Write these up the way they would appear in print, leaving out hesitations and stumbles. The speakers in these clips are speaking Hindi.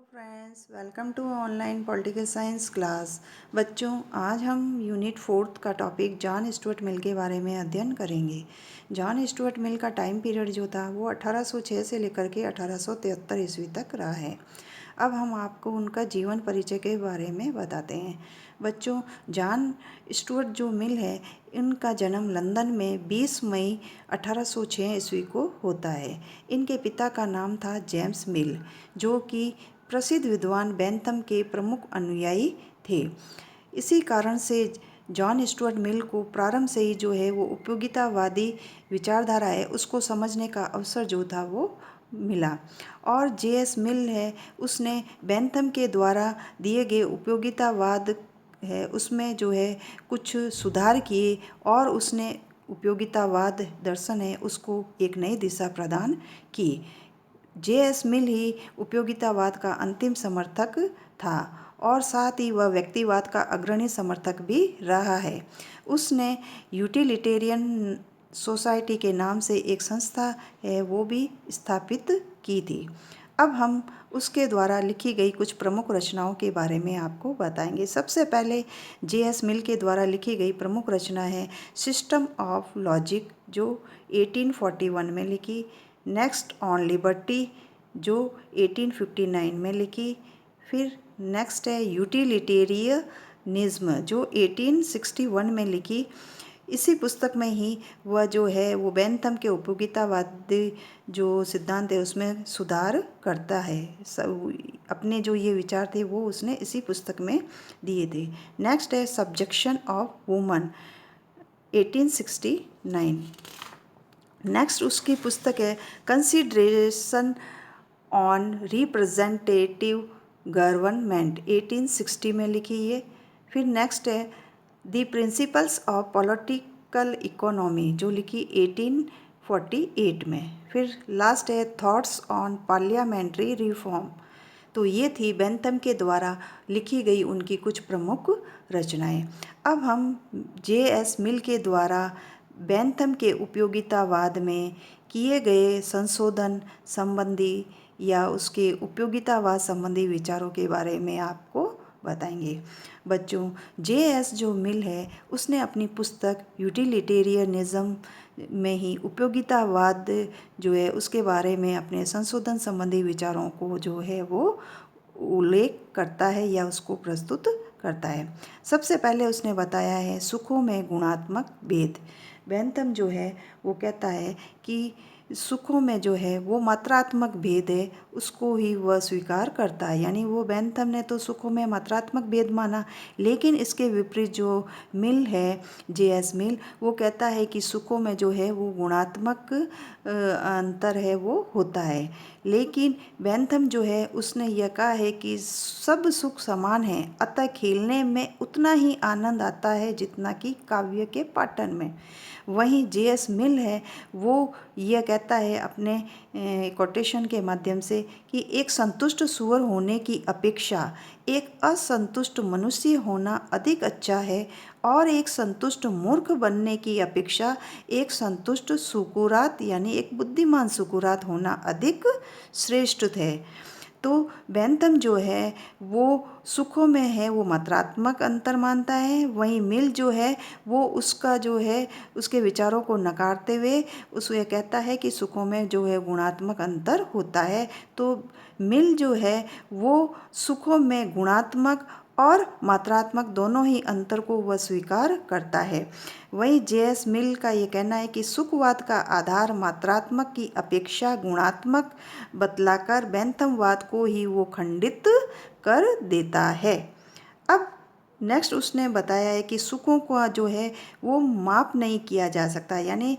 Friends, welcome to online political science class. बच्चों, आज हम यूनिट 4 का टॉपिक जॉन स्टुअर्ट मिल के बारे में अध्ययन करेंगे। जॉन स्टुअर्ट मिल का टाइम पीरियड जो था वो 1806 से लेकर के 1873 ईस्वी तक रहा है। अब हम आपको उनका जीवन परिचय के बारे में बताते हैं। बच्चों, जॉन स्टुअर्ट जो मिल है, इनका जन्म लंदन में 20 मई 1806 ईस्वी को होता है। इनके पिता का नाम था जेम्स मिल, जो कि प्रसिद्ध विद्वान बेंथम के प्रमुख अनुयायी थे। इसी कारण से जॉन स्टुअर्ट मिल को प्रारंभ से ही जो है वो उपयोगितावादी विचारधारा है उसको समझने का अवसर जो था वो मिला। और जे.एस. मिल है, उसने बेंथम के द्वारा दिए गए उपयोगितावाद है उसमें जो है कुछ सुधार किए और उसने उपयोगितावाद दर्शन है उसको एक नई दिशा प्रदान की। जे.एस. मिल ही उपयोगितावाद का अंतिम समर्थक था और साथ ही वह व्यक्तिवाद का अग्रणी समर्थक भी रहा है। उसने यूटिलिटेरियन सोसाइटी के नाम से एक संस्था है वो भी स्थापित की थी। अब हम उसके द्वारा लिखी गई कुछ प्रमुख रचनाओं के बारे में आपको बताएंगे। सबसे पहले जे.एस. मिल के द्वारा लिखी गई प्रमुख रचना है सिस्टम ऑफ लॉजिक, जो 1841 में लिखी। नेक्स्ट ऑन लिबर्टी, जो 1859 में लिखी। फिर नेक्स्ट है यूटिलिटेरियनिज्म, जो 1861 में लिखी। इसी पुस्तक में ही वह जो है वो बेंथम के उपयोगितावादी जो सिद्धांत है उसमें सुधार करता है। अपने जो ये विचार थे वो उसने इसी पुस्तक में दिए थे। नेक्स्ट है सब्जेक्शन ऑफ वुमन, 1869। नेक्स्ट उसकी पुस्तक है कंसिडरेशन ऑन रिप्रेजेंटेटिव गवर्नमेंट, 1860 में लिखी है। फिर नेक्स्ट है the principles of political economy, जो लिखी 1848 में। फिर लास्ट है थॉट्स ऑन पार्लियामेंट्री रिफॉर्म। तो ये थी बेंथम के द्वारा लिखी गई उनकी कुछ प्रमुख रचनाएं। अब हम जे.एस. मिल के द्वारा बेंथम के उपयोगितावाद में किए गए संशोधन संबंधी या उसके उपयोगितावाद संबंधी विचारों के बारे में आपको बताएंगे। बच्चों, जे.एस. जो मिल है उसने अपनी पुस्तक यूटिलिटेरियनिज्म में ही उपयोगितावाद जो है उसके बारे में अपने संशोधन संबंधी विचारों को जो है वो उल्लेख करता है या उसको प्रस्तुत करता है। सबसे पहले उसने बताया है सुखों में गुणात्मक भेद। बेंथम जो है वो कहता है कि सुखों में जो है वो मात्रात्मक भेद है उसको ही वह स्वीकार करता है। यानी वो बेंथम ने तो सुखों में मात्रात्मक भेद माना, लेकिन इसके विपरीत जो मिल है, जे.एस. मिल, वो कहता है कि सुखों में जो है वो गुणात्मक अंतर है वो होता है। लेकिन बेंथम जो है उसने यह कहा है कि सब सुख समान है, अतः खेलने में उतना ही आनंद आता है जितना कि काव्य के पाठन में। वहीं जे.एस. मिल है वो यह कहता है अपने कोटेशन के माध्यम से कि एक संतुष्ट सूअर होने की अपेक्षा एक असंतुष्ट मनुष्य होना अधिक अच्छा है और एक संतुष्ट मूर्ख बनने की अपेक्षा एक संतुष्ट सुकुरात यानी एक बुद्धिमान सुकुरात होना अधिक श्रेष्ठ है। तो बेंथम जो है वो सुखों में है वो मात्रात्मक अंतर मानता है, वहीं मिल जो है वो उसका जो है उसके विचारों को नकारते हुए उसको कहता है कि सुखों में जो है गुणात्मक अंतर होता है। तो मिल जो है वो सुखों में गुणात्मक और मात्रात्मक दोनों ही अंतर को वह स्वीकार करता है। वहीं जे.एस. मिल का ये कहना है कि सुखवाद का आधार मात्रात्मक की अपेक्षा गुणात्मक बतलाकर बेंथमवाद को ही वो खंडित कर देता है। अब नेक्स्ट उसने बताया है कि सुखों का जो है वो माप नहीं किया जा सकता। यानी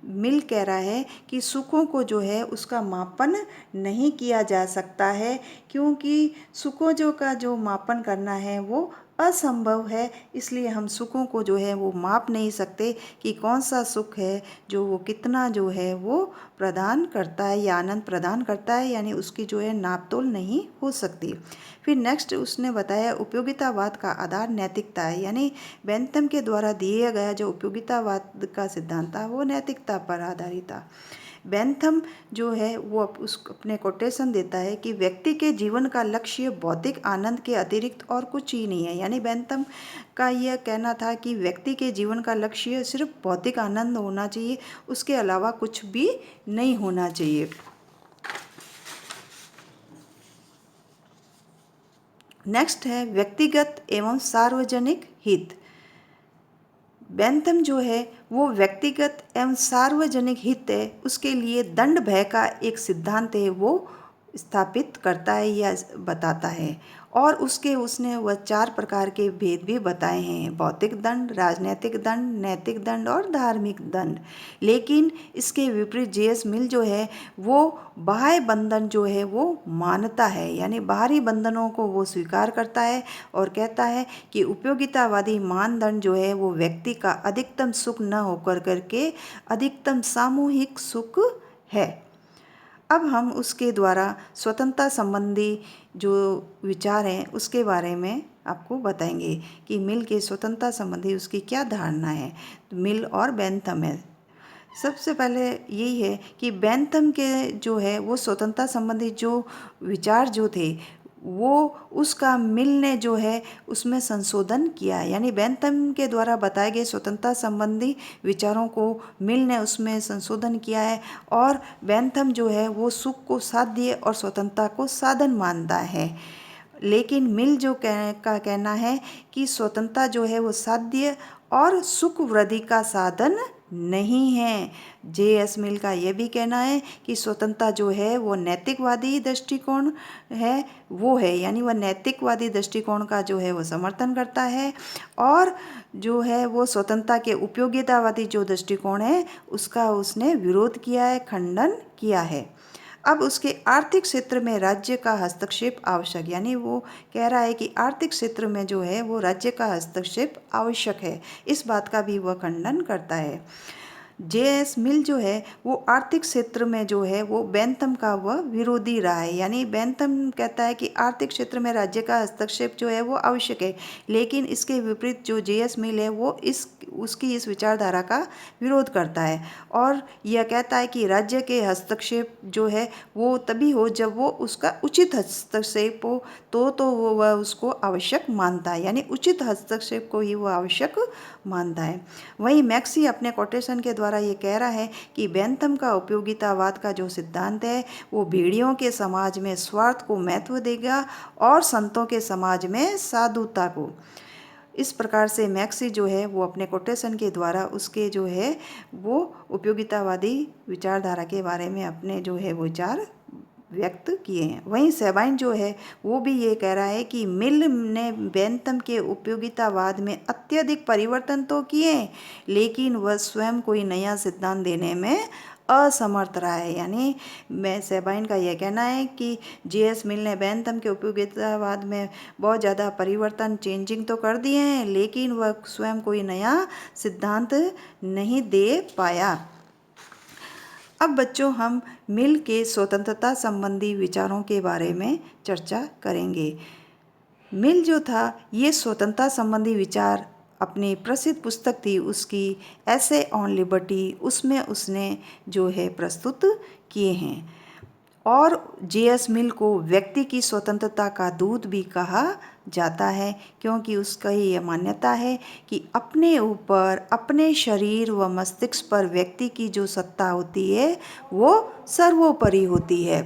मिल कह रहा है कि सुखों को जो है उसका मापन नहीं किया जा सकता है, क्योंकि सुखों जो का जो मापन करना है वो असंभव है। इसलिए हम सुखों को जो है वो माप नहीं सकते कि कौन सा सुख है जो वो कितना जो है वो प्रदान करता है या आनंद प्रदान करता है, यानी उसकी जो है नापतोल नहीं हो सकती। फिर नेक्स्ट उसने बताया उपयोगितावाद का आधार नैतिकता है। यानी बेंथम के द्वारा दिया गया जो उपयोगितावाद का सिद्धांत था वो नैतिकता पर आधारित था। बेंथम जो है वो उस अपने कोटेशन देता है कि व्यक्ति के जीवन का लक्ष्य भौतिक आनंद के अतिरिक्त और कुछ ही नहीं है। यानी बेंथम का यह कहना था कि व्यक्ति के जीवन का लक्ष्य सिर्फ भौतिक आनंद होना चाहिए, उसके अलावा कुछ भी नहीं होना चाहिए। नेक्स्ट है व्यक्तिगत एवं सार्वजनिक हित। बेंथम जो है वो व्यक्तिगत एवं सार्वजनिक हित है उसके लिए दंड भय का एक सिद्धांत है वो स्थापित करता है या बताता है। और उसने वह 4 प्रकार के भेद भी बताए हैं: भौतिक दंड, राजनैतिक दंड, नैतिक दंड और धार्मिक दंड। लेकिन इसके विपरीत जे.एस. मिल जो है वो बाह्य बंधन जो है वो मानता है, यानी बाहरी बंधनों को वो स्वीकार करता है और कहता है कि उपयोगितावादी मानदंड जो है वो व्यक्ति का अधिकतम सुख न होकर करके अधिकतम सामूहिक सुख है। अब हम उसके द्वारा स्वतंत्रता संबंधी जो विचार हैं उसके बारे में आपको बताएंगे कि मिल के स्वतंत्रता संबंधी उसकी क्या धारणा है। तो मिल और बेंथम है। सबसे पहले यही है कि बेंथम के जो है वो स्वतंत्रता संबंधी जो विचार जो थे वो उसका मिल ने जो है उसमें संशोधन किया है। यानी बेंथम के द्वारा बताए गए स्वतंत्रता संबंधी विचारों को मिल ने उसमें संशोधन किया है और बेंथम जो है वो सुख को साध्य और स्वतंत्रता को साधन मानता है। लेकिन मिल जो का कहना है कि स्वतंत्रता जो है वो साध्य और सुख वृद्धि का साधन नहीं है। जे.एस. मिल का यह भी कहना है कि स्वतंत्रता जो है वो नैतिकवादी दृष्टिकोण है वो है, यानी वह नैतिकवादी दृष्टिकोण का जो है वो समर्थन करता है और जो है वो स्वतंत्रता के उपयोगितावादी जो दृष्टिकोण है उसका उसने विरोध किया है, खंडन किया है। अब उसके आर्थिक क्षेत्र में राज्य का हस्तक्षेप आवश्यक, यानी वो कह रहा है कि आर्थिक क्षेत्र में जो है वो राज्य का हस्तक्षेप आवश्यक है, इस बात का भी वह खंडन करता है। जे.एस. मिल जो है वो आर्थिक क्षेत्र में जो है वो बेंथम का वह विरोधी रहा है। यानी बेंथम कहता है कि आर्थिक क्षेत्र में राज्य का हस्तक्षेप जो है वो आवश्यक है, लेकिन इसके विपरीत जो जे.एस. मिल है वो उसकी इस विचारधारा का विरोध करता है और यह कहता है कि राज्य के हस्तक्षेप जो है वो तभी हो जब वो उसका उचित हस्तक्षेप हो तो वह उसको आवश्यक मानता है, यानी उचित हस्तक्षेप को ही वह आवश्यक मानता है। वहीं मैक्सी अपने कोटेशन के द्वारा ये कह रहा है कि बेंथम का उपयोगितावाद का जो सिद्धांत है वो भेड़ियों के समाज में स्वार्थ को महत्व देगा और संतों के समाज में साधुता को। इस प्रकार से मैक्सी जो है वो अपने कोटेशन के द्वारा उसके जो है वो उपयोगितावादी विचारधारा के बारे में अपने जो है विचार व्यक्त किए हैं। वहीं सेबाइन जो है वो भी ये कह रहा है कि मिल ने बेंथम के उपयोगितावाद में अत्यधिक परिवर्तन तो किए लेकिन वह स्वयं कोई नया सिद्धांत देने में असमर्थ रहा है। यानी सेबाइन का यह कहना है कि जे.एस. मिल ने बेंथम के उपयोगितावाद में बहुत ज़्यादा परिवर्तन चेंजिंग तो कर दिए हैं लेकिन वह स्वयं कोई नया सिद्धांत नहीं दे पाया। अब बच्चों हम मिल के स्वतंत्रता संबंधी विचारों के बारे में चर्चा करेंगे। मिल जो था ये स्वतंत्रता संबंधी विचार अपनी प्रसिद्ध पुस्तक थी उसकी एसे ऑन लिबर्टी, उसमें उसने जो है प्रस्तुत किए हैं और जे.एस. मिल को व्यक्ति की स्वतंत्रता का दूत भी कहा जाता है क्योंकि उसका ये मान्यता है कि अपने ऊपर, अपने शरीर व मस्तिष्क पर व्यक्ति की जो सत्ता होती है वो सर्वोपरि होती है।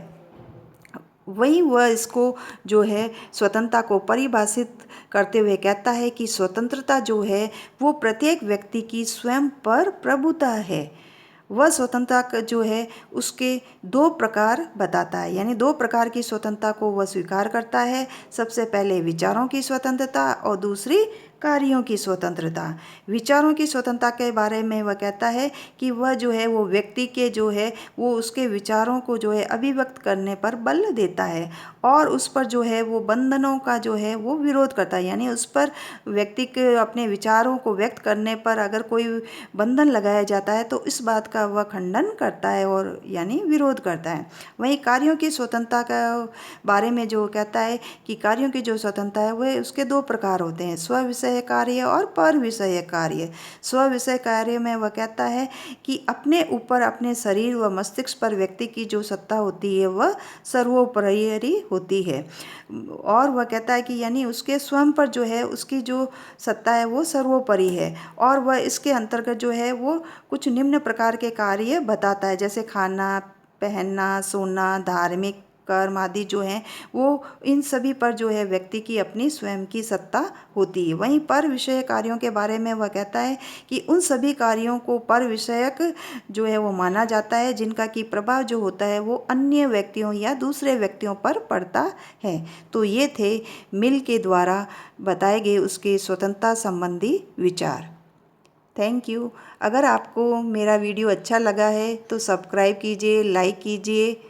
वहीं वह इसको जो है स्वतंत्रता को परिभाषित करते हुए कहता है कि स्वतंत्रता जो है वो प्रत्येक व्यक्ति की स्वयं पर प्रभुता है। वह स्वतंत्रता जो है उसके 2 प्रकार बताता है, यानी 2 प्रकार की स्वतंत्रता को वह स्वीकार करता है। सबसे पहले विचारों की स्वतंत्रता और दूसरी कार्यों की स्वतंत्रता। विचारों की स्वतंत्रता के बारे में वह कहता है कि वह जो है वो व्यक्ति के जो है वो उसके विचारों को जो है अभिव्यक्त करने पर बल देता है और उस पर जो है वो बंधनों का जो है वो विरोध करता है, यानी उस पर व्यक्ति के अपने विचारों को व्यक्त करने पर अगर कोई बंधन लगाया जाता है तो इस बात का वह खंडन करता है और यानी विरोध करता है। वहीं कार्यों की स्वतंत्रता का बारे में जो कहता है कि कार्यों की जो स्वतंत्रता है वह उसके 2 प्रकार होते हैं, स्व विषय विषय कार्य और पर विषय कार्य। स्व विषय कार्य में वह कहता है कि अपने ऊपर, अपने शरीर व मस्तिष्क पर व्यक्ति की जो सत्ता होती है वह सर्वोपरि होती है। और वह कहता है कि यानी उसके स्वयं पर जो है उसकी जो सत्ता है वो सर्वोपरि है, और वह इसके अंतर्गत जो है वो कुछ निम्न प्रकार के कार्य बताता है, जैसे खाना, पहनना, सोना, धार्मिक कर्म आदि जो हैं वो इन सभी पर जो है व्यक्ति की अपनी स्वयं की सत्ता होती है। वहीं पर विषय कार्यों के बारे में वह कहता है कि उन सभी कार्यों को पर विषयक जो है वो माना जाता है जिनका कि प्रभाव जो होता है वो अन्य व्यक्तियों या दूसरे व्यक्तियों पर पड़ता है। तो ये थे मिल के द्वारा बताए गए उसके स्वतंत्रता संबंधी विचार। Thank you. अगर आपको मेरा वीडियो अच्छा लगा है तो सब्सक्राइब कीजिए, लाइक कीजिए